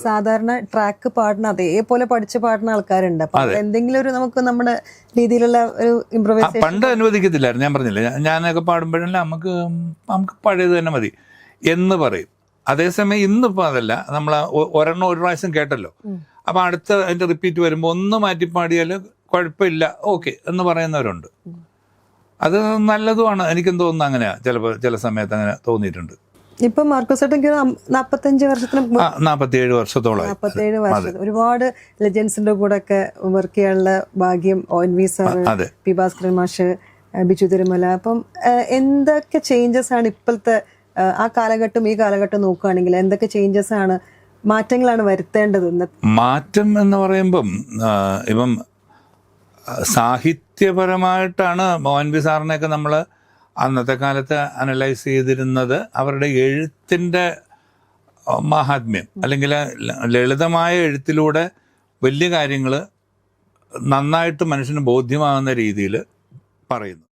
സാധാരണ ട്രാക്ക് പാടുന്ന അതേപോലെ പഠിച്ച് പാടുന്ന ആൾക്കാരുണ്ട്. അപ്പൊ എന്തെങ്കിലും ഒരു നമുക്ക് നമ്മുടെ രീതിയിലുള്ള ഒരു ഇംപ്രൂവൈസേഷൻ പണ്ട് അനുവദിക്കത്തില്ലായിരുന്നു. ഞാൻ പറഞ്ഞില്ലേ, ഞാനൊക്കെ പാടുമ്പോഴല്ല നമുക്ക് പഴയത് തന്നെ മതി എന്ന് പറയും. അതേസമയം ഇന്നിപ്പോൾ അതല്ല, നമ്മൾ ഒരെണ്ണം ഒരു പ്രാവശ്യം കേട്ടല്ലോ, അപ്പം അടുത്ത അതിൻ്റെ റിപ്പീറ്റ് വരുമ്പോൾ ഒന്ന് മാറ്റി പാടിയാൽ കുഴപ്പമില്ല, ഓക്കെ എന്ന് പറയുന്നവരുണ്ട്. അത് നല്ലതുമാണ്. എനിക്കും തോന്നുന്നു അങ്ങനെയാണ്. ചില സമയത്ത് അങ്ങനെ തോന്നിയിട്ടുണ്ട്. ഇപ്പൊ മാർക്കോസ് ചേട്ടൻ 47 വർഷത്തോളം ഒരുപാട് ലെജൻസിന്റെ കൂടെ ഒക്കെ വർക്ക് ചെയ്യാനുള്ള ഭാഗ്യം ONV സാർ, പി ഭാസ്കരൻ മാഷ്, ബിജു തിരുമല. അപ്പം എന്തൊക്കെ ചേഞ്ചസ് ആണ് ഇപ്പോഴത്തെ ആ കാലഘട്ടം ഈ കാലഘട്ടം നോക്കുകയാണെങ്കിൽ എന്തൊക്കെ ചേഞ്ചസ് ആണ്, മാറ്റങ്ങളാണ് വരുത്തേണ്ടത്? മാറ്റം എന്ന് പറയുമ്പം ഇപ്പം സാഹിത്യപരമായിട്ടാണ് ONV സാറിനെയൊക്കെ നമ്മൾ അന്നത്തെ കാലത്ത് അനലൈസ് ചെയ്തിരുന്നത്. അവരുടെ എഴുത്തിൻ്റെ മാഹാത്മ്യം, അല്ലെങ്കിൽ ലളിതമായ എഴുത്തിലൂടെ വലിയ കാര്യങ്ങൾ നന്നായിട്ട് മനുഷ്യന് ബോധ്യമാകുന്ന രീതിയിൽ പറയുന്നു.